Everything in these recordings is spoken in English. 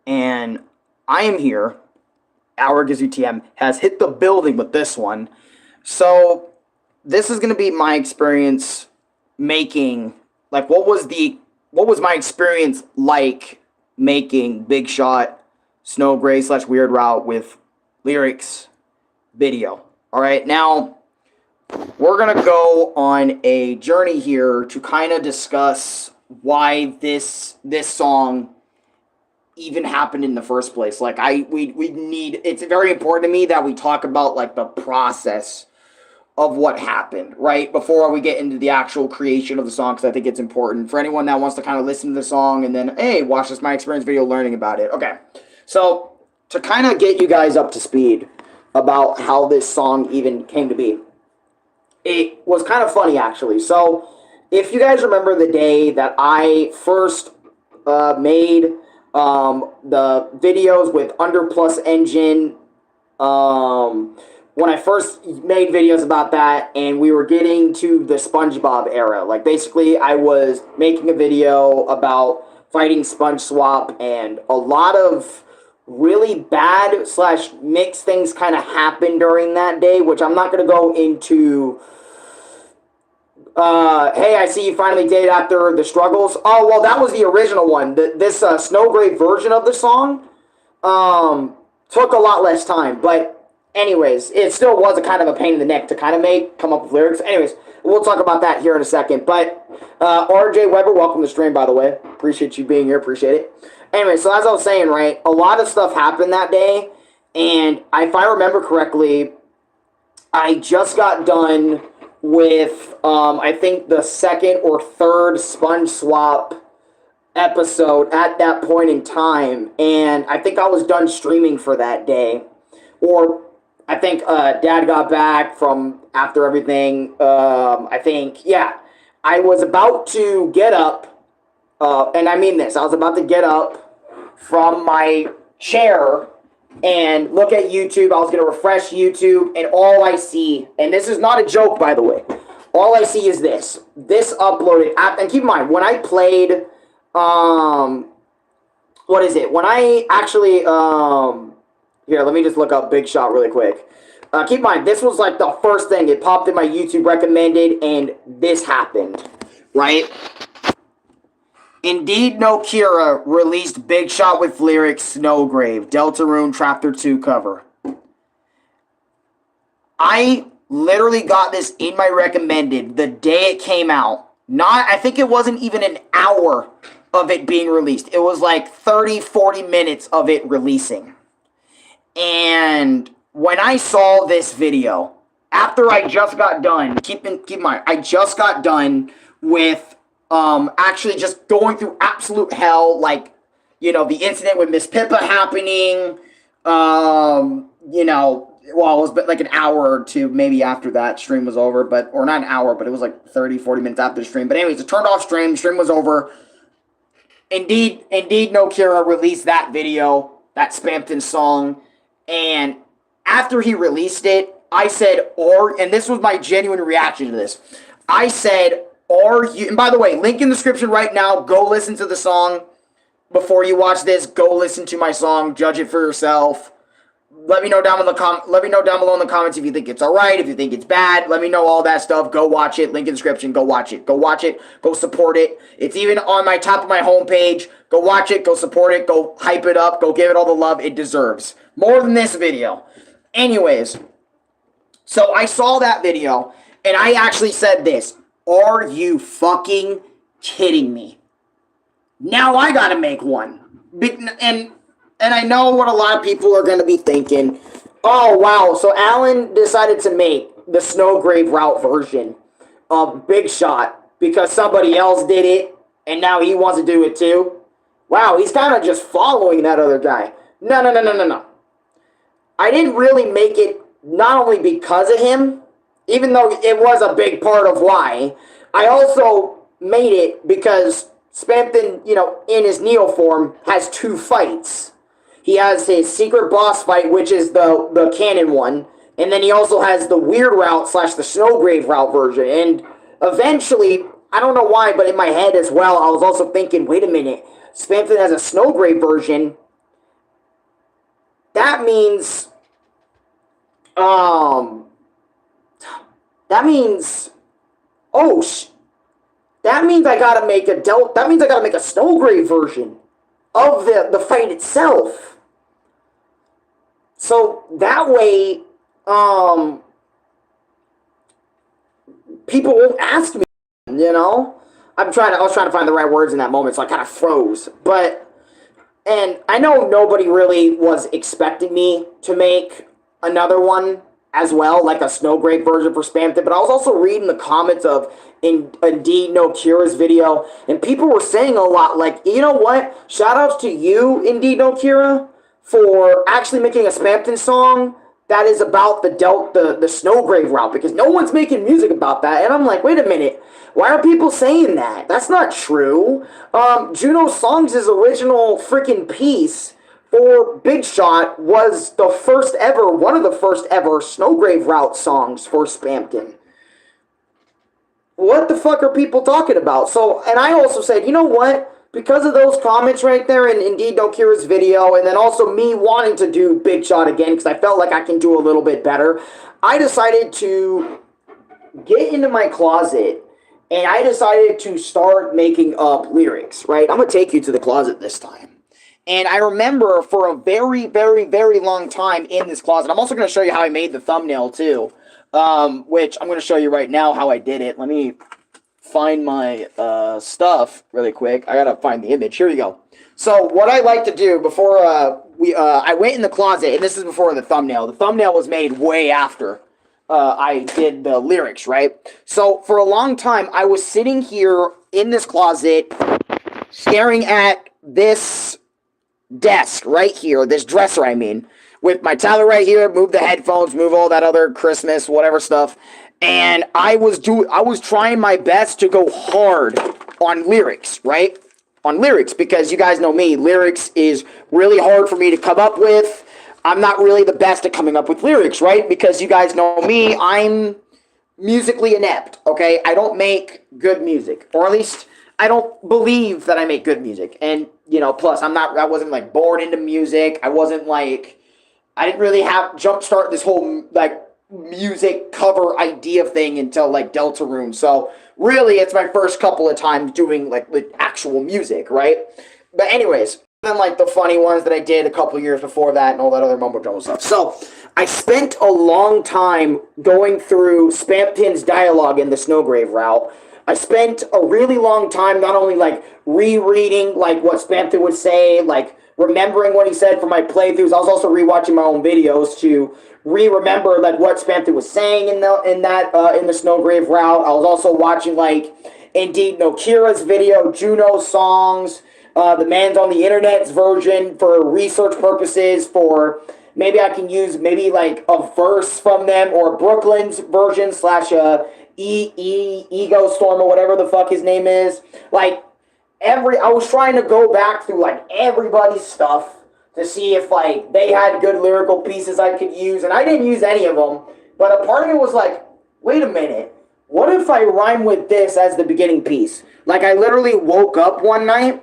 and I am here. Arekkusu TM has hit the building with this one. So this is going to be my experience making, like, what was my experience like making Big Shot Snowgrave slash Weird Route with lyrics video. All right, now we're gonna go on a journey here to kind of discuss why this song even happened in the first place. Like, we need, it's very important to me that we talk about like the process of what happened, right? Before we get into the actual creation of the song, because I think it's important for anyone that wants to kind of listen to the song and then, hey, watch this My Experience video learning about it. Okay, so to kind of get you guys up to speed about how this song even came to be, it was kind of funny, actually. So if you guys remember the day that I first made the videos with Under Plus Engine, when I first made videos about that, and we were getting to the SpongeBob era. Like, basically, I was making a video about fighting Sponge Swap, and a lot of really bad slash mixed things kind of happened during that day, which I'm not going to go into. Hey, I see you finally did after the struggles. Oh, well, that was the original one. This Snowgrave version of the song took a lot less time, but anyways, it still was a kind of a pain in the neck to kind of come up with lyrics. Anyways, we'll talk about that here in a second. But RJ Weber, welcome to the stream, by the way. Appreciate you being here. Appreciate it. Anyway, so as I was saying, right, a lot of stuff happened that day. And if I remember correctly, I just got done with, I think, the second or third Sponge Swap episode at that point in time. And I think I was done streaming for that day. Or I think Dad got back from after everything. I think, yeah, I was about to get up, and I mean this, I was about to get up from my chair and look at YouTube. I was going to refresh YouTube, and all I see, and this is not a joke, by the way, all I see is this uploaded, and keep in mind, when I played, what is it, when I actually, here, let me just look up Big Shot really quick. Keep in mind, this was like the first thing. It popped in my YouTube recommended, and this happened, right? Indeed No Kira released Big Shot with lyrics Snowgrave, Deltarune Chapter 2 cover. I literally got this in my recommended the day it came out. I think it wasn't even an hour of it being released. It was like 30, 40 minutes of it releasing. And when I saw this video, after I just got done, keep in mind, I just got done with actually just going through absolute hell, like, you know, the incident with Miss Pippa happening, you know, well, it was like an hour or two maybe after that stream was over, or not an hour, but it was like 30, 40 minutes after the stream. But anyways, it turned off stream was over. Indeed No Kira released that video, that Spampton song. And after he released it, I said, and this was my genuine reaction to this. I said, and by the way, link in the description right now, go listen to the song. Before you watch this, go listen to my song, judge it for yourself. Let me know down below in the comments if you think it's alright, if you think it's bad. Let me know all that stuff. Go watch it. Link in the description. Go watch it. Go watch it. Go support it. It's even on my top of my homepage. Go watch it. Go support it. Go hype it up. Go give it all the love it deserves. More than this video. Anyways, so I saw that video, and I actually said this. Are you fucking kidding me? Now I gotta make one. And I know what a lot of people are going to be thinking. Oh, wow, so Alan decided to make the Snowgrave route version of Big Shot because somebody else did it, and now he wants to do it too? Wow, he's kind of just following that other guy. No. I didn't really make it not only because of him, even though it was a big part of why. I also made it because Spampton, you know, in his Neo form, has two fights. He has his secret boss fight, which is the canon one, and then he also has the weird route / the Snowgrave route version. And eventually, I don't know why, but in my head as well, I was also thinking, wait a minute, Spampton has a Snowgrave version, that means, that means, oh, that means I gotta make a Snowgrave version of the fight itself. So that way, people won't ask me, you know? I was trying to find the right words in that moment, so I kind of froze. And I know nobody really was expecting me to make another one as well, like a Snowgrave version for Spamton, but I was also reading the comments of Indeed No Cura's video, and people were saying a lot, like, you know what? Shoutouts to you, Indeed No Cura, for actually making a Spamton song that is about the Snowgrave route, because no one's making music about that, and I'm like, wait a minute, why are people saying that? That's not true. Juno Songs' original freaking piece for Big Shot was one of the first ever Snowgrave route songs for Spamton. What the fuck are people talking about? So, and I also said, you know what? Because of those comments right there and Indeed No Cura's video, and then also me wanting to do Big Shot again because I felt like I can do a little bit better, I decided to get into my closet and I decided to start making up lyrics, right? I'm going to take you to the closet this time. And I remember for a very, very, very long time in this closet, I'm also going to show you how I made the thumbnail too, which I'm going to show you right now how I did it. Let me find my stuff really quick. I gotta find the image. Here you go. So what I like to do before I went in the closet, and this is before the thumbnail. The thumbnail was made way after I did the lyrics, right? So for a long time, I was sitting here in this closet, staring at this desk right here, this dresser, I mean, with my tablet right here. Move the headphones, move all that other Christmas whatever stuff. And I was trying my best to go hard on lyrics, right? On lyrics, because you guys know me, lyrics is really hard for me to come up with. I'm not really the best at coming up with lyrics, right? Because you guys know me, I'm musically inept, okay? I don't make good music, or at least I don't believe that I make good music. And, you know, plus I wasn't like born into music. I didn't really jumpstart this whole like music cover idea thing until like Deltarune. So really it's my first couple of times doing like actual music, right? But anyways, then like the funny ones that I did a couple years before that and all that other mumbo jumbo stuff. So I spent a long time going through Spamton's dialogue in the Snowgrave route. I spent a really long time not only like rereading like what Spamton would say, like remembering what he said for my playthroughs. I was also rewatching my own videos to remember like what Spamton was saying in the Snowgrave route. I was also watching like Indeed No Cura's video, Juno Songs, the Man's on the Internet's version for research purposes. For maybe I can use maybe like a verse from them, or Brooklyn's version slash Ego Storm or whatever the fuck his name is. Like I was trying to go back through like everybody's stuff to see if like they had good lyrical pieces I could use, and I didn't use any of them. But a part of me was like, wait a minute, what if I rhyme with this as the beginning piece? Like I literally woke up one night,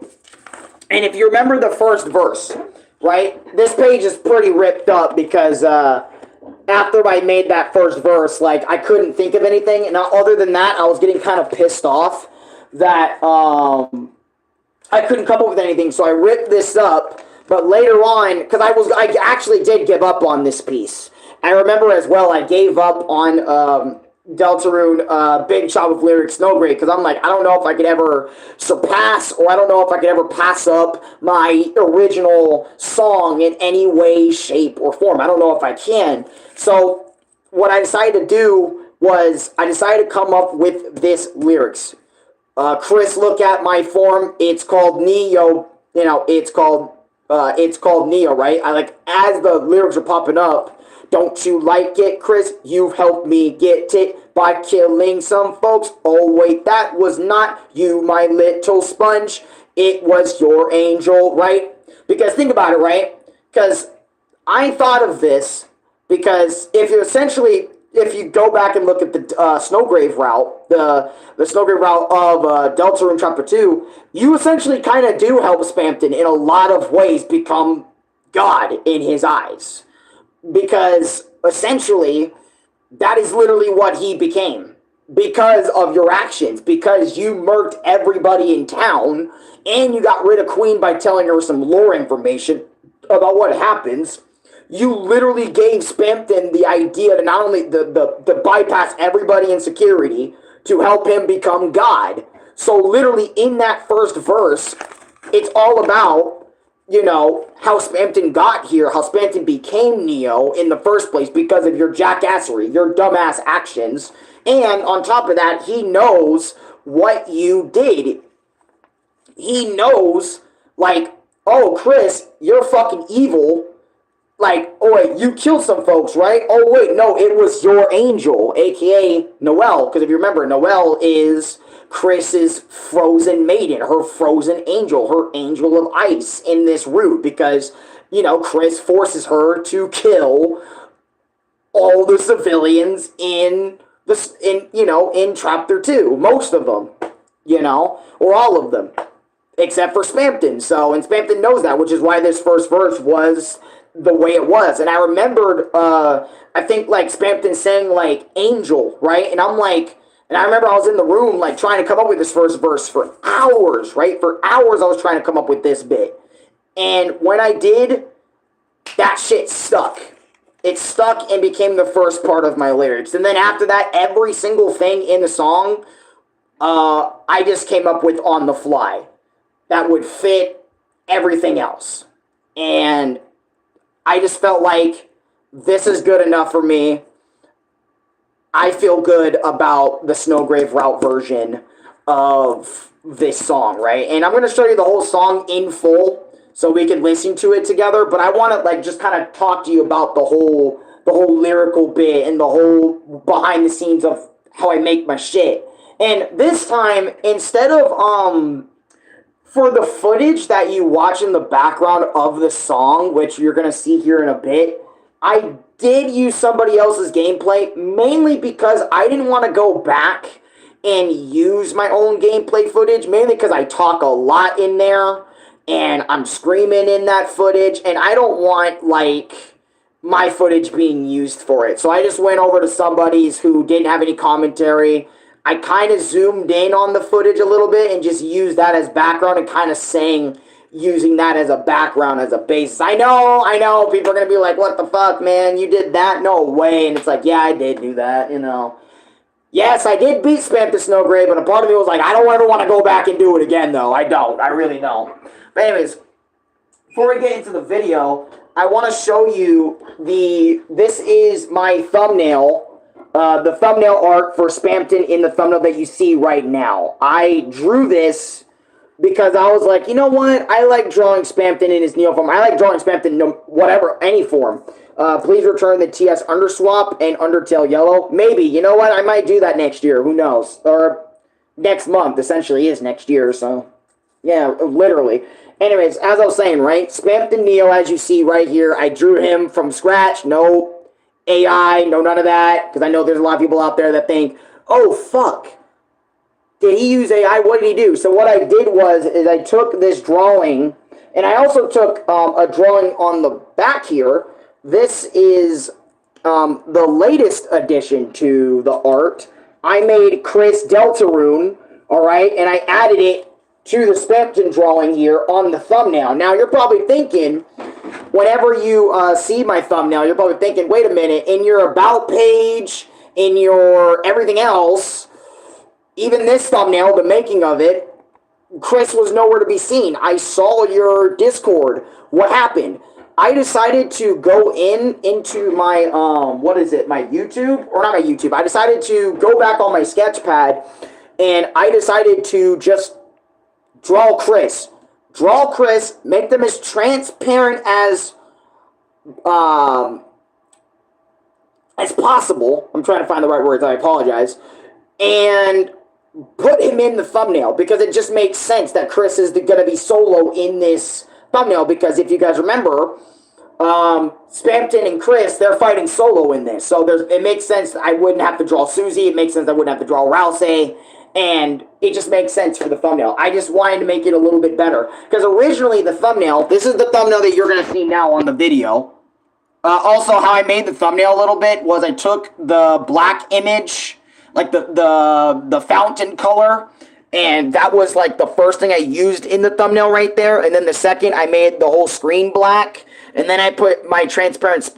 and if you remember the first verse, right? This page is pretty ripped up because after I made that first verse, like I couldn't think of anything, and other than that, I was getting kind of pissed off that I couldn't come up with anything, so I ripped this up. But later on, because I actually did give up on this piece. I remember as well, I gave up on Deltarune, Big Shot with lyrics, Snowgrave, because I'm like, I don't know if I could ever surpass, or I don't know if I could ever pass up my original song in any way, shape, or form. I don't know if I can. So what I decided to do was I decided to come up with this lyrics. Chris, look at my form. It's called Neo. You know, it's called Neo, right? I like, as the lyrics are popping up, don't you like it, Chris? You've helped me get it by killing some folks. Oh, wait, that was not you, my little sponge. It was your angel, right? Because think about it, right? Because I thought of this because if you go back and look at the Snowgrave route, the Snowgrave route of Deltarune Chapter 2, you essentially kind of do help Spamton in a lot of ways become God in his eyes. Because essentially, that is literally what he became. Because of your actions. Because you murked everybody in town. And you got rid of Queen by telling her some lore information about what happens. You literally gave Spampton the idea to not only the bypass everybody in security to help him become God. So literally in that first verse, it's all about, you know, how Spampton got here, how Spampton became Neo in the first place because of your jackassery, your dumbass actions. And on top of that, he knows what you did. He knows, like, oh, Chris, you're fucking evil. Like, oh wait, you killed some folks, right? Oh wait, no, it was your angel, aka Noelle. Because if you remember, Noelle is Chris's frozen maiden, her frozen angel, her angel of ice in this route. Because, you know, Chris forces her to kill all the civilians in Chapter 2. Most of them, you know, or all of them. Except for Spampton. So, and Spampton knows that, which is why this first verse was the way it was. And I remembered, I think, like, Spampton saying, like, angel, right? And I'm like, and I remember I was in the room, like, trying to come up with this first verse for hours, right? For hours I was trying to come up with this bit. And when I did, that shit stuck. It stuck and became the first part of my lyrics. And then after that, every single thing in the song, I just came up with on the fly that would fit everything else. And I just felt like this is good enough for me. I feel good about the Snowgrave route version of this song, right? And I'm going to show you the whole song in full so we can listen to it together. But I want to, like, just kind of talk to you about the whole lyrical bit and the whole behind the scenes of how I make my shit. And this time, instead of for the footage that you watch in the background of the song, which you're going to see here in a bit, I did use somebody else's gameplay, mainly because I didn't want to go back and use my own gameplay footage, mainly because I talk a lot in there, and I'm screaming in that footage, and I don't want, like, my footage being used for it. So I just went over to somebody's who didn't have any commentary. I kind of zoomed in on the footage a little bit and just used that as background and kind of sang, using that as a background, as a basis. I know, people are going to be like, what the fuck, man, you did that? No way. And it's like, yeah, I did do that, you know. Yes, I did beat Spampton Snowgrave, but a part of me was like, I don't ever want to go back and do it again, though. I don't. I really don't. But anyways, before we get into the video, I want to show you this is my thumbnail. The thumbnail art for Spampton in the thumbnail that you see right now. I drew this because I was like, you know what? I like drawing Spampton in his Neo form. I like drawing Spampton in whatever, any form. Please return the TS Underswap and Undertale Yellow. Maybe. You know what? I might do that next year. Who knows? Or next month, essentially, is next year. So, yeah, literally. Anyways, as I was saying, right? Spampton Neo, as you see right here, I drew him from scratch. No AI, no none of that, because I know there's a lot of people out there that think, oh, fuck, did he use AI? What did he do? So what I did is I took this drawing, and I also took a drawing on the back here. This is the latest addition to the art. I made Chris Deltarune, all right, and I added it to the Spampton drawing here on the thumbnail. Now, you're probably thinking, whenever you see my thumbnail, you're probably thinking, wait a minute, in your About page, in your everything else, even this thumbnail, the making of it, Chris was nowhere to be seen. I saw your Discord. What happened? I decided to go into my, my YouTube? Or not my YouTube. I decided to go back on my Sketchpad, and I decided to just draw Chris. Draw Chris, make them as transparent as possible. I'm trying to find the right words, I apologize. And put him in the thumbnail, because it just makes sense that Chris is going to be solo in this thumbnail, because if you guys remember, Spampton and Chris, they're fighting solo in this. So it makes sense I wouldn't have to draw Susie. It makes sense I wouldn't have to draw Rousey. And it just makes sense for the thumbnail. I just wanted to make it a little bit better. Because originally the thumbnail, this is the thumbnail that you're going to see now on the video. Also, how I made the thumbnail a little bit was I took the black image, like the fountain color, and that was like the first thing I used in the thumbnail right there. And then the second, I made the whole screen black. And then I put my transparent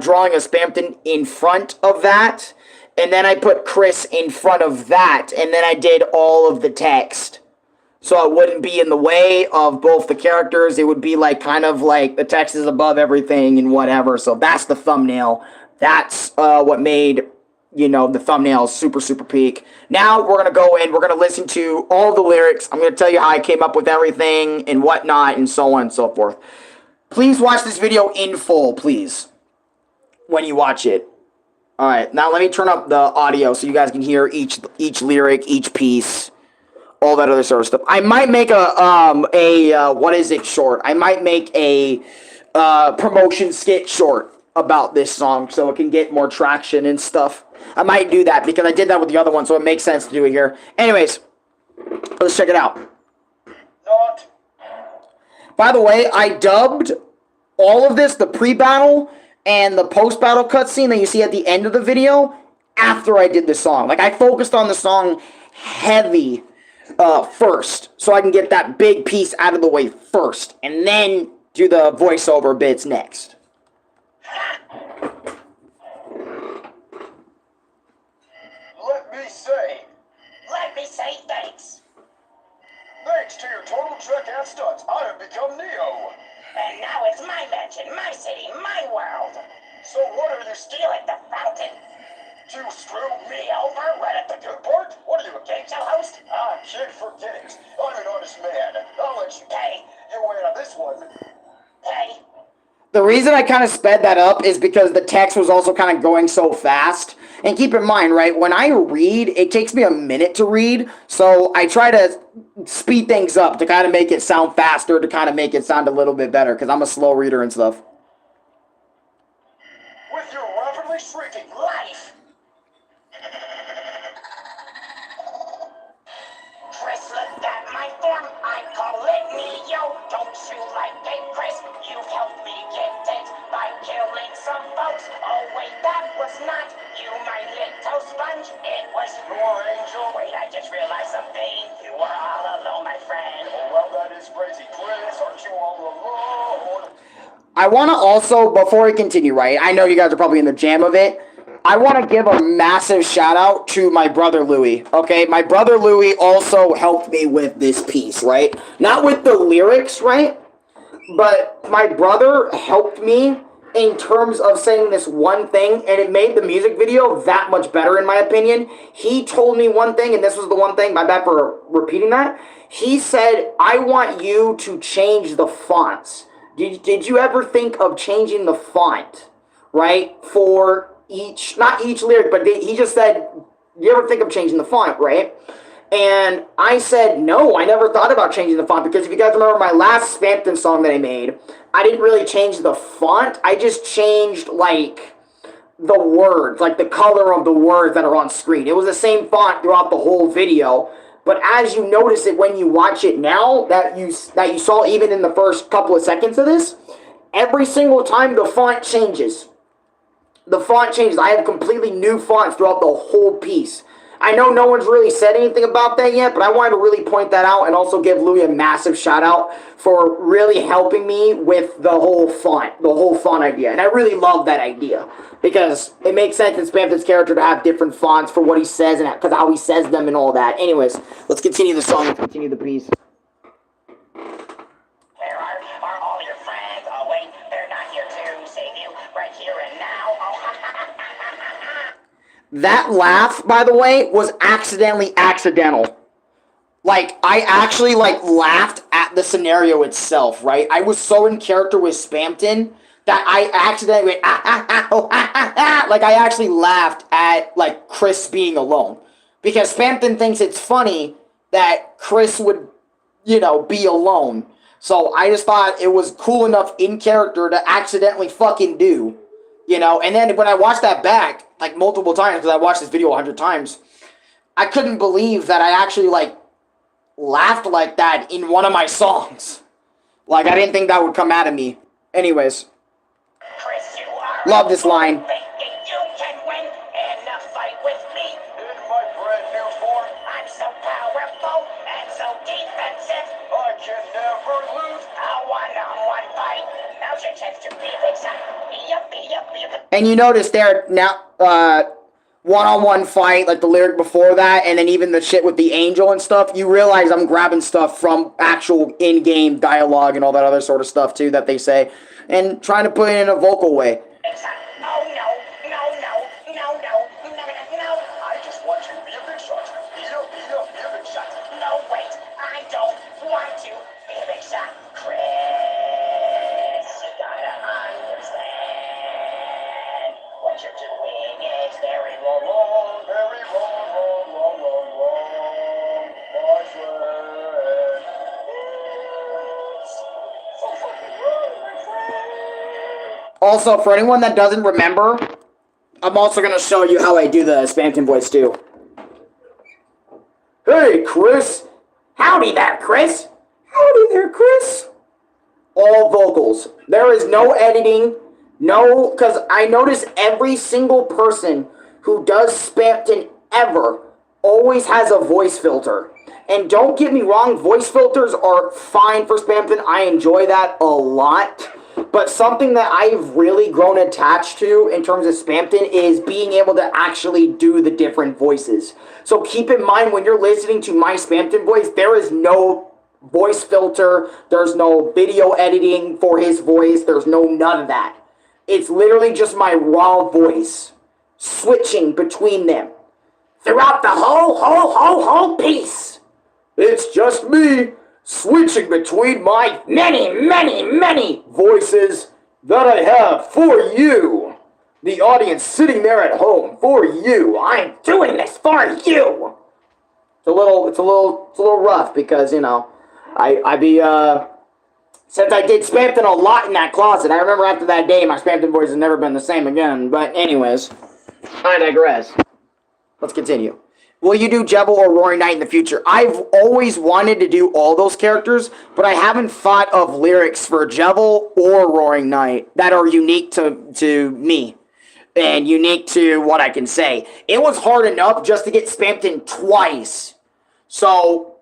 drawing of Spampton in front of that. And then I put Chris in front of that. And then I did all of the text. So it wouldn't be in the way of both the characters. It would be like kind of like the text is above everything and whatever. So that's the thumbnail. That's what made, you know, the thumbnail super, super peak. Now we're going to go in. We're going to listen to all the lyrics. I'm going to tell you how I came up with everything and whatnot and so on and so forth. Please watch this video in full, please, when you watch it. All right, now let me turn up the audio so you guys can hear each lyric, each piece, all that other sort of stuff. I might make a what is it short? I might make a promotion skit short about this song so it can get more traction and stuff. I might do that because I did that with the other one, so it makes sense to do it here. Anyways, let's check it out. Not. By the way, I dubbed all of this, the pre-battle and the post-battle cutscene that you see at the end of the video, after I did the song. Like, I focused on the song heavy first, so I can get that big piece out of the way first, and then do the voiceover bits next. Let me say thanks. Thanks to your total trick and stunts, I have become Neo. And now it's my mansion, my city, my world. So what are you stealing the fountain? You screwed me over right at the good part? What are you, a game show host? Ah, kid, forget it. I'm an honest man. I'll let you pay. You win on this one. Pay. The reason I kind of sped that up is because the text was also kind of going so fast. And keep in mind, right, when I read, it takes me a minute to read. So I try to speed things up to kind of make it sound faster, to kind of make it sound a little bit better, because I'm a slow reader and stuff. With your rapidly shrinking life. Chris, look at my form. I call it Neo. Don't you like it, Chris? You've helped me get it by killing some folks. Oh, wait, that was not you, my little sponge. It was your angel. Wait, I just realized something. You were all alone, my friend. Oh, well, that is crazy, Chris. Aren't you all alone? I want to also, before we continue, right, I know you guys are probably in the jam of it. I want to give a massive shout out to my brother Louie, okay? My brother Louie also helped me with this piece, right? Not with the lyrics, right? But my brother helped me in terms of saying this one thing, and it made the music video that much better, in my opinion. He told me one thing, and this was the one thing, my bad for repeating that. He said, I want you to change the fonts. Did you ever think of changing the font, right, for each, not each lyric, but he just said, you ever think of changing the font, right? And I said, no, I never thought about changing the font, because if you guys remember my last Spampton song that I made, I didn't really change the font. I just changed, like, the words, like the color of the words that are on screen. It was the same font throughout the whole video, but as you notice it when you watch it now, that you saw even in the first couple of seconds of this, every single time the font changes. The font changes. I have completely new fonts throughout the whole piece. I know no one's really said anything about that yet, but I wanted to really point that out and also give Louie a massive shout out for really helping me with the whole font idea. And I really love that idea because it makes sense in Spampton's character to have different fonts for what he says and because how he says them and all that. Anyways, let's continue the song and continue the piece. Where are all your friends? Oh wait, they're not here to save you right here and now. Oh, That laugh, by the way, was accidental. Like, I actually, like, laughed at the scenario itself, right? I was so in character with Spampton that I accidentally went, like, I actually laughed at, like, Chris being alone. Because Spampton thinks it's funny that Chris would, you know, be alone. So I just thought it was cool enough in character to accidentally fucking do, you know. And then when I watched that back, like multiple times, because I watched this video 100 times, I couldn't believe that I actually like laughed like that in one of my songs. Like I didn't think that would come out of me. Anyways, Chris, you are love this line. thinking you can win in a fight with me. In my brand new form, I'm so powerful and so defensive. I can never lose a one-on-one fight. Now's your chance to be a big shot. Be up. And you notice there now, one-on-one fight, like the lyric before that, and then even the shit with the angel and stuff, you realize I'm grabbing stuff from actual in-game dialogue and all that other sort of stuff, too, that they say, and trying to put it in a vocal way. Oh, no. I just want you to be a big shot. Be a big shot. No, wait. I don't want to be a big shot. Chris, you gotta understand. What you're doing is very wrong. Very wrong, my friend. It's so fucking wrong, my friend. Also, for anyone that doesn't remember, I'm also going to show you how I do the Spamton voice, too. Hey, Chris. Howdy there, Chris. Howdy there, Chris. All vocals. There is no editing. No, because I notice every single person who does Spamton ever always has a voice filter. And don't get me wrong, voice filters are fine for Spamton. I enjoy that a lot. But something that I've really grown attached to in terms of Spamton is being able to actually do the different voices. So keep in mind when you're listening to my Spamton voice, there is no voice filter, there's no video editing for his voice, there's no none of that. It's literally just my raw voice switching between them throughout the whole piece. It's just me switching between my many voices that I have for you. The audience sitting there at home for you. I'm doing this for you. It's a little rough because, you know, since I did Spamton a lot in that closet, I remember after that day my Spamton voice has never been the same again. But anyways, I digress. Let's continue. Will you do Jebel or Roaring Knight in the future? I've always wanted to do all those characters, but I haven't thought of lyrics for Jebel or Roaring Knight that are unique to me and unique to what I can say. It was hard enough just to get Spamton twice. So,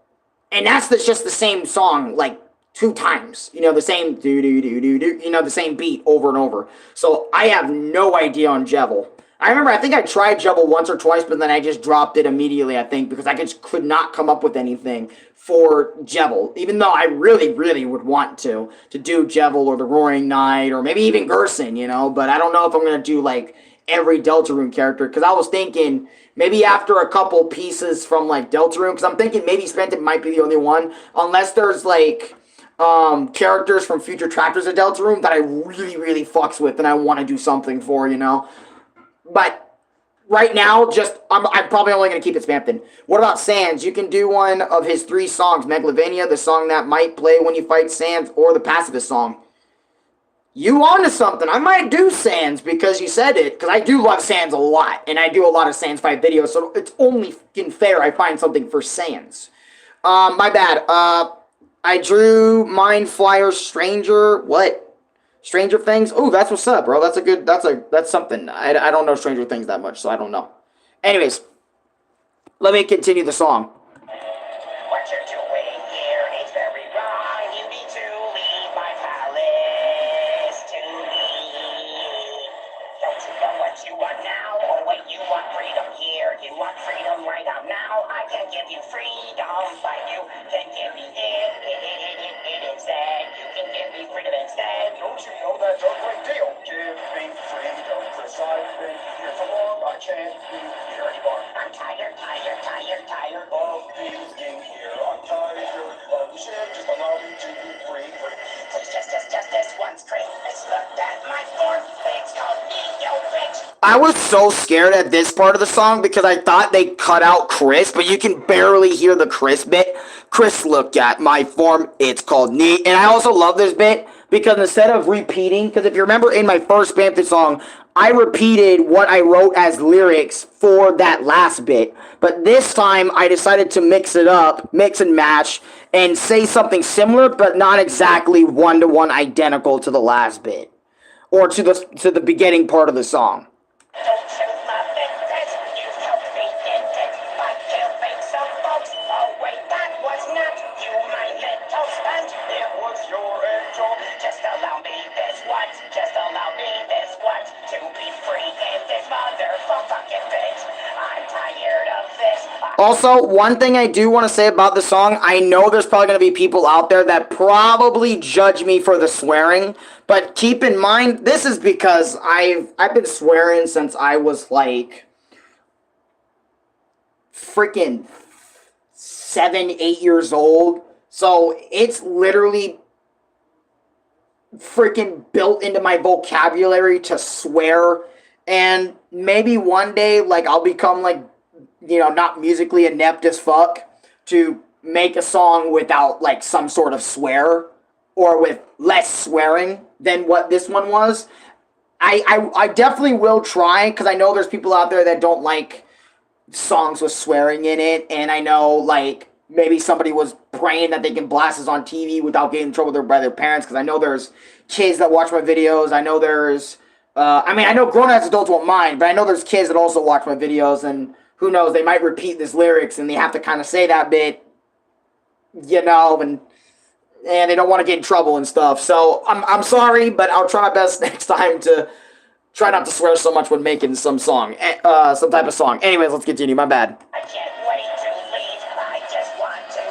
and that's just the same song, like 2 times. You know, the same do-do-do-do-do, you know, the same beat over and over. So I have no idea on Jebel. I remember, I think I tried Jebel once or twice, but then I just dropped it immediately, I think, because I just could not come up with anything for Jebel, even though I really would want to do Jebel or the Roaring Knight, or maybe even Gerson, you know, but I don't know if I'm going to do, like, every Deltarune character, because I was thinking, maybe after a couple pieces from, like, Deltarune, because I'm thinking maybe Spamton might be the only one, unless there's, like, characters from future chapters of Deltarune that I really fucks with and I want to do something for, you know. But right now, I'm probably only going to keep it Spamton. What about Sans? You can do one of his 3 songs, Megalovania, the song that might play when you fight Sans, or the Pacifist song. You onto something. I might do Sans because you said it, because I do love Sans a lot, and I do a lot of Sans fight videos, so it's only fucking fair I find something for Sans. My bad. I drew Mind Flyer Stranger. What? Stranger Things? Oh, that's what's up, bro. That's something. I don't know Stranger Things that much, so I don't know. Anyways, let me continue the song. What you're doing here is very wrong. You need to leave my palace to me. Don't you know what you want now? Oh wait, you want freedom here. You want freedom right now. I can give you freedom, but you can give me it instead. You can give me freedom instead. Don't you know that's a great deal? Give me freedom, Chris. I've been here so long, I can't be here anymore. I'm tired of being here. I'm tired of the shit. Just allow me to be free. Please, just this once, Chris. Look at my form. It's called Neo, bitch. I was so scared at this part of the song because I thought they cut out Chris, but you can barely hear the Chris bit. Chris, look at my form. It's called neat. And I also love this bit because instead of repeating, because if you remember in my first Bamford song, I repeated what I wrote as lyrics for that last bit. But this time I decided to mix it up, mix and match, and say something similar, but not exactly one-to-one identical to the last bit. Or to the beginning part of the song. Don't shoot my business. You've helped me get it by killing some folks. Oh wait, that was not you, my little sponge. It was your angel. Just allow me this once. Just allow me this once to be free in this motherfucking bitch. I'm tired of this. Also, one thing I do want to say about the song, I know there's probably going to be people out there that probably judge me for the swearing, but keep in mind, this is because I've been swearing since I was like freaking 7, 8 years old. So it's literally freaking built into my vocabulary to swear. And maybe one day, like, I'll become like, you know, not musically inept as fuck to make a song without like some sort of swear or with less swearing than what this one was. I definitely will try because I know there's people out there that don't like songs with swearing in it, and I know like maybe somebody was praying that they can blast this on TV without getting in trouble by their parents, because I know there's kids that watch my videos. I know there's I know grown-ass adults won't mind, but I know there's kids that also watch my videos, and who knows, they might repeat this lyrics and they have to kind of say that bit, you know, and they don't want to get in trouble and stuff. So I'm sorry, but I'll try my best next time to try not to swear so much when making some song, some type of song. Anyways, let's continue. My bad. I can't wait to leave. I just want to.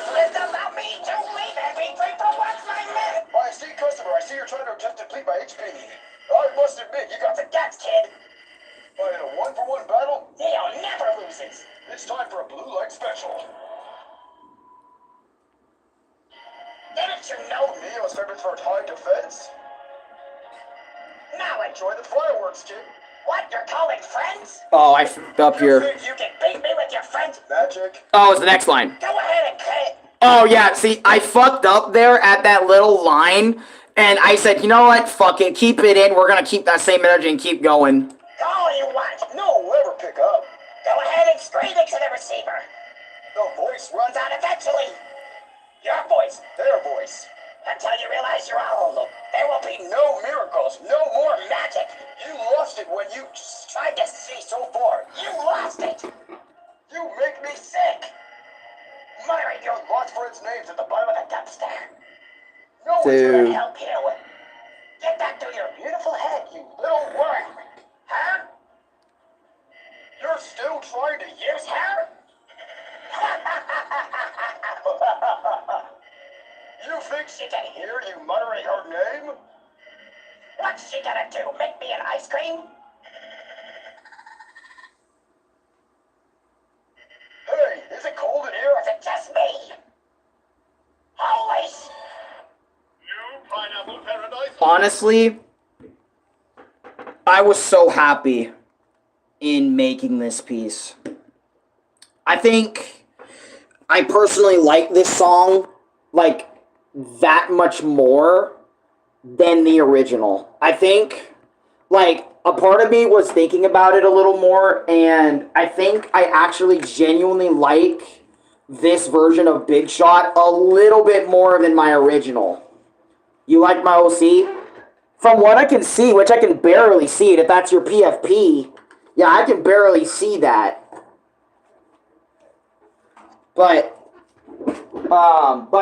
Please allow me to leave and be free for once, my man. I see, customer. I see you're trying to attempt to deplete my HP. I must admit, you got the guts, kid. But in a one-for-one battle, Neo never loses. It's time for a blue light special. Didn't you know Neo's famous for high defense? Now enjoy the fireworks, kid. What, you're calling friends? Oh, I f***ed up You here. think you can beat me with your friends? Magic. Oh, it's the next line. Go ahead and cut it. Oh, yeah, see, I fucked up there at that little line, and I said, you know what, fuck it, keep it in, we're gonna keep that same energy and keep going. All you want. No will ever pick up. Go ahead and scream into the receiver. The voice runs out eventually. Your voice, their voice. Until you realize you're all alone. There will be no miracles, no more magic. You lost it when you tried to see so far. You lost it. You make me sick. Muttering your lost friends' names at the bottom of the dumpster. No one's gonna help you. Get back to your beautiful head, you little worm. Huh? You're still trying to use her? You think she can hear you muttering her name? What's she gonna do? Make me an ice cream? Hey, is it cold in here or is it just me? Always. New pineapple paradise. Honestly, I was so happy in making this piece. I think I personally like this song like that much more than the original. I think like a part of me was thinking about it a little more, and I think I actually genuinely like this version of Big Shot a little bit more than my original. You like my OC? From what I can see, which I can barely see it, if that's your PFP, yeah, I can barely see that. But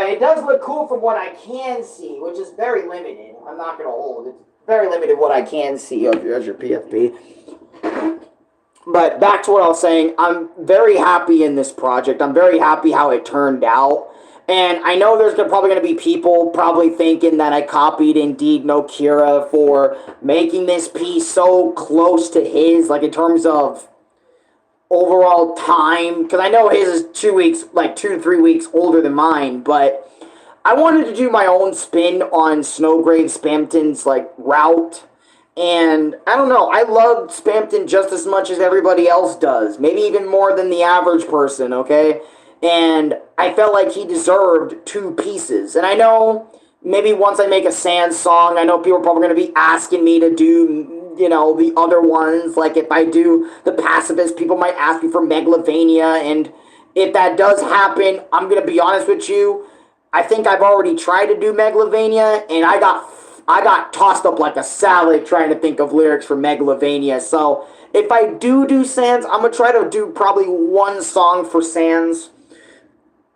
it does look cool from what I can see, which is very limited. I'm not going to hold. It's very limited what I can see of as your PFP. But back to what I was saying, I'm very happy in this project. I'm very happy how it turned out. And I know there's probably going to be people probably thinking that I copied Indeed No Kira for making this piece so close to his, like in terms of overall time. Because I know his is 2 weeks, like 2 to 3 weeks older than mine. But I wanted to do my own spin on Snowgrave Spamton's like route. And I don't know, I love Spamton just as much as everybody else does. Maybe even more than the average person, okay? And I felt like he deserved two pieces. And I know maybe once I make a Sans song, I know people are probably going to be asking me to do, you know, the other ones. Like if I do the Pacifist, people might ask me for Megalovania. And if that does happen, I'm going to be honest with you. I think I've already tried to do Megalovania, and I got tossed up like a salad trying to think of lyrics for Megalovania. So if I do Sans, I'm going to try to do probably one song for Sans,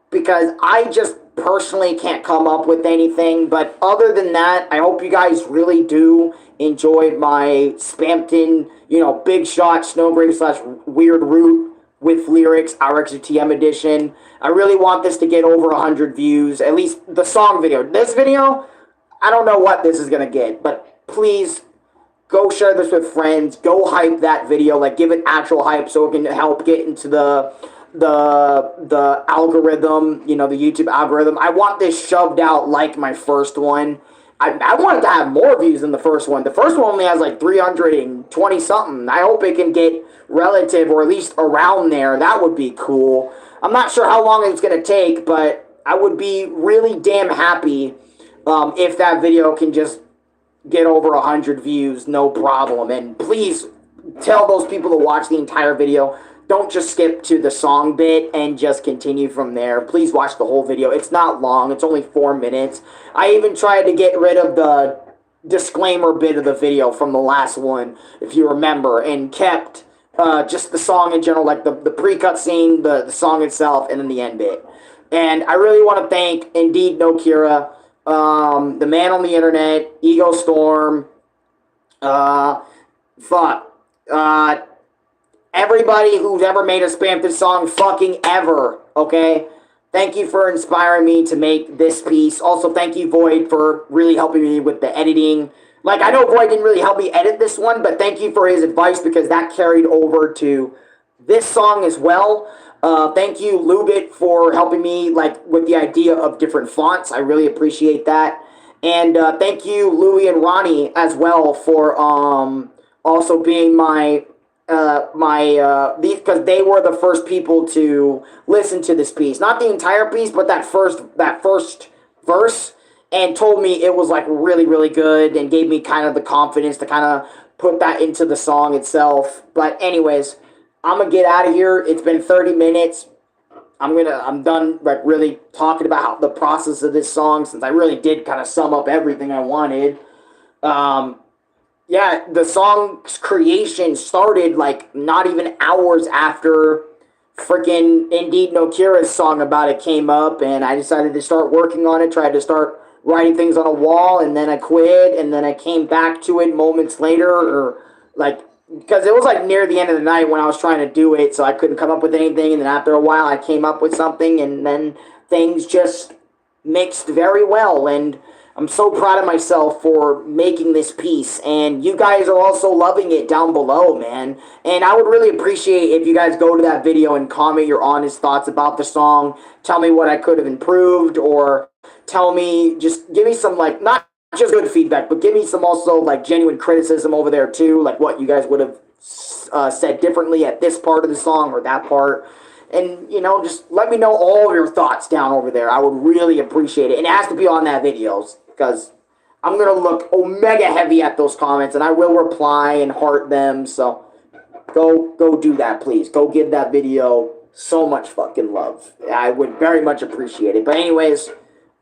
because I just personally can't come up with anything. But other than that, I hope you guys really do enjoy my Spampton, you know, Big Shot, Snowgrave / Weird Root with lyrics, Arekkusu TM edition. I really want this to get over 100 views, at least the song video. This video, I don't know what this is going to get, but please go share this with friends. Go hype that video, like give it actual hype so it can help get into the algorithm, you know, the YouTube algorithm. I want this shoved out like my first one. I wanted to have more views than the first one. The first one only has like 320 something. I hope it can get relative or at least around there. That would be cool. I'm not sure how long it's going to take, but I would be really damn happy if that video can just get over 100 views, no problem. And please tell those people to watch the entire video. Don't just skip to the song bit and just continue from there. Please watch the whole video. It's not long. It's only 4 minutes. I even tried to get rid of the disclaimer bit of the video from the last one, if you remember, and kept just the song in general, like the pre-cut scene, the song itself, and then the end bit. And I really want to thank Indeed No Kira, the man on the internet, Ego Storm, everybody who's ever made a Spampton song fucking ever, okay? Thank you for inspiring me to make this piece. Also, thank you, Void, for really helping me with the editing. Like, I know Void didn't really help me edit this one, but thank you for his advice because that carried over to this song as well. Thank you, Lubit, for helping me, like, with the idea of different fonts. I really appreciate that. And thank you, Louie and Ronnie, as well, for also being my because they were the first people to listen to this piece, not the entire piece, but that first verse, and told me it was like really, really good, and gave me kind of the confidence to kind of put that into the song itself. But anyways, I'm gonna get out of here. It's been 30 minutes. I'm done like really talking about how the process of this song, since I really did kind of sum up everything I wanted. Yeah, the song's creation started like not even hours after freaking Indeed No Kira's song about it came up, and I decided to start working on it, tried to start writing things on a wall, and then I quit, and then I came back to it moments later, or like, because it was like near the end of the night when I was trying to do it, so I couldn't come up with anything, and then after a while I came up with something, and then things just mixed very well, and I'm so proud of myself for making this piece, and you guys are also loving it down below, man. And I would really appreciate if you guys go to that video and comment your honest thoughts about the song. Tell me what I could have improved, or tell me, just give me some, like, not just good feedback, but give me some also, like, genuine criticism over there, too. Like, what you guys would have said differently at this part of the song or that part. And, you know, just let me know all of your thoughts down over there. I would really appreciate it. And it has to be on that video, because I'm going to look omega heavy at those comments, and I will reply and heart them. So go do that, please. Go give that video so much fucking love. I would very much appreciate it. But anyways,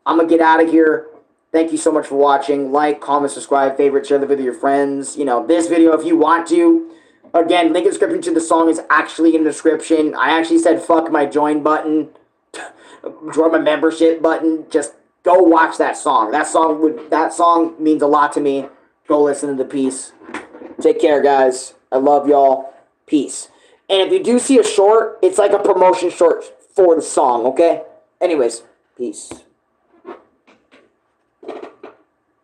I'm going to get out of here. Thank you so much for watching. Like, comment, subscribe, favorite, share the video with your friends. You know, this video, if you want to. Again, link in the description to the song is actually in the description. I actually said fuck my join button. Join my membership button. Just go watch that song. That song means a lot to me. Go listen to the piece. Take care, guys. I love y'all. Peace. And if you do see a short, it's like a promotion short for the song, okay? Anyways, peace.